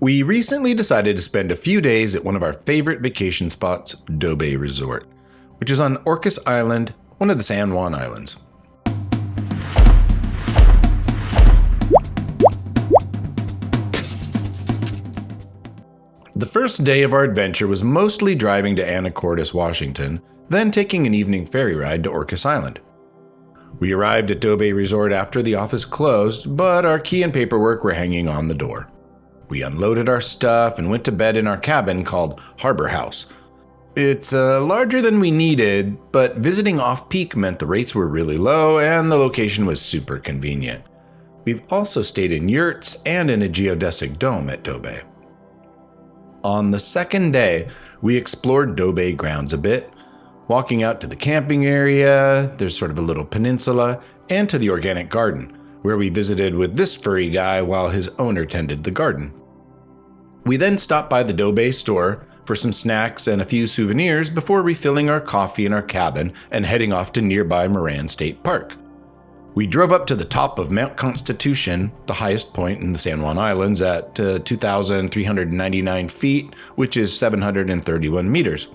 We recently decided to spend a few days at one of our favorite vacation spots, Doe Bay Resort, which is on Orcas Island, one of the San Juan Islands. The first day of our adventure was mostly driving to Anacortes, Washington, then taking an evening ferry ride to Orcas Island. We arrived at Doe Bay Resort after the office closed, but our key and paperwork were hanging on the door. We unloaded our stuff and went to bed in our cabin called Harbor House. It's larger than we needed, but visiting off-peak meant the rates were really low and the location was super convenient. We've also stayed in yurts and in a geodesic dome at Doe Bay. On the second day, we explored Doe Bay grounds a bit, walking out to the camping area, there's sort of a little peninsula, and to the organic garden, where we visited with this furry guy while his owner tended the garden. We then stopped by the Doe Bay store for some snacks and a few souvenirs before refilling our coffee in our cabin and heading off to nearby Moran State Park. We drove up to the top of Mount Constitution, the highest point in the San Juan Islands, at 2,399 feet, which is 731 meters.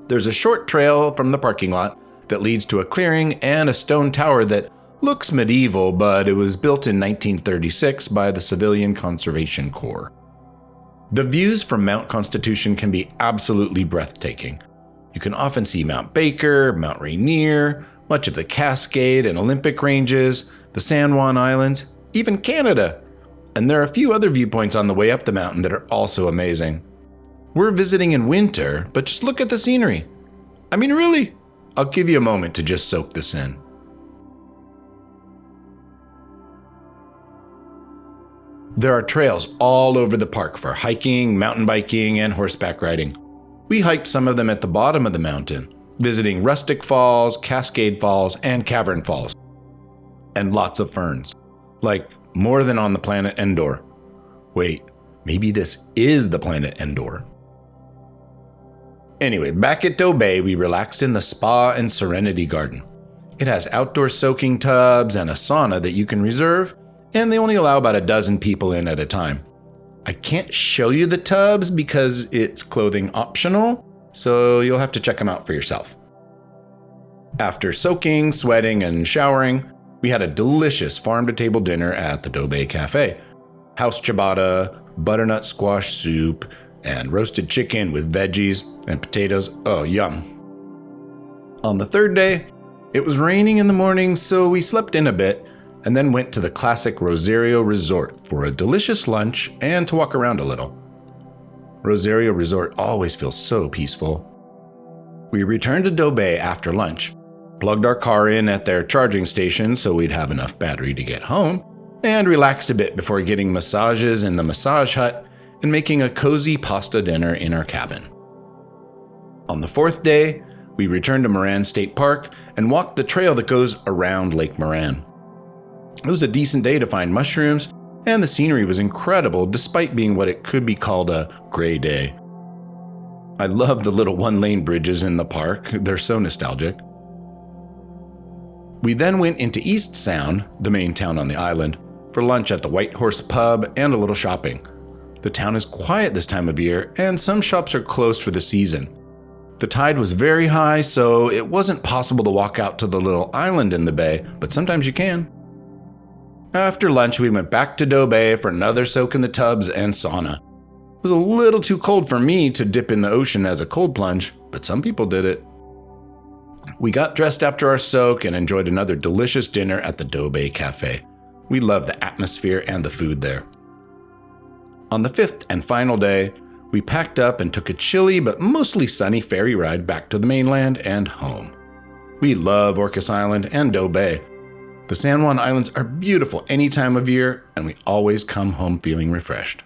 There's a short trail from the parking lot that leads to a clearing and a stone tower that looks medieval, but it was built in 1936 by the Civilian Conservation Corps. The views from Mount Constitution can be absolutely breathtaking. You can often see Mount Baker, Mount Rainier, much of the Cascade and Olympic ranges, the San Juan Islands, even Canada. And there are a few other viewpoints on the way up the mountain that are also amazing. We're visiting in winter, but just look at the scenery. I mean, really, I'll give you a moment to just soak this in. There are trails all over the park for hiking, mountain biking, and horseback riding. We hiked some of them at the bottom of the mountain, visiting Rustic Falls, Cascade Falls, and Cavern Falls. And lots of ferns, like more than on the planet Endor. Wait, maybe this is the planet Endor. Anyway, back at Doe Bay, we relaxed in the spa and serenity garden. It has outdoor soaking tubs and a sauna that you can reserve, and they only allow about a dozen people in at a time. I can't show you the tubs because it's clothing optional, so you'll have to check them out for yourself. After soaking, sweating, and showering, we had a delicious farm-to-table dinner at the Doe Bay Cafe. House ciabatta, butternut squash soup, and roasted chicken with veggies and potatoes. Oh, yum. On the third day, it was raining in the morning, so we slept in a bit and then went to the classic Rosario Resort for a delicious lunch and to walk around a little. Rosario Resort always feels so peaceful. We returned to Doe Bay after lunch, plugged our car in at their charging station so we'd have enough battery to get home, and relaxed a bit before getting massages in the massage hut and making a cozy pasta dinner in our cabin. On the fourth day, we returned to Moran State Park and walked the trail that goes around Lake Moran. It was a decent day to find mushrooms, and the scenery was incredible despite being what it could be called a gray day. I love the little one-lane bridges in the park, they're so nostalgic. We then went into Eastsound, the main town on the island, for lunch at the White Horse Pub and a little shopping. The town is quiet this time of year, and some shops are closed for the season. The tide was very high, so it wasn't possible to walk out to the little island in the bay, but sometimes you can. After lunch, we went back to Doe Bay for another soak in the tubs and sauna. It was a little too cold for me to dip in the ocean as a cold plunge, but some people did it. We got dressed after our soak and enjoyed another delicious dinner at the Doe Bay Cafe. We love the atmosphere and the food there. On the fifth and final day, we packed up and took a chilly but mostly sunny ferry ride back to the mainland and home. We love Orcas Island and Doe Bay. The San Juan Islands are beautiful any time of year, and we always come home feeling refreshed.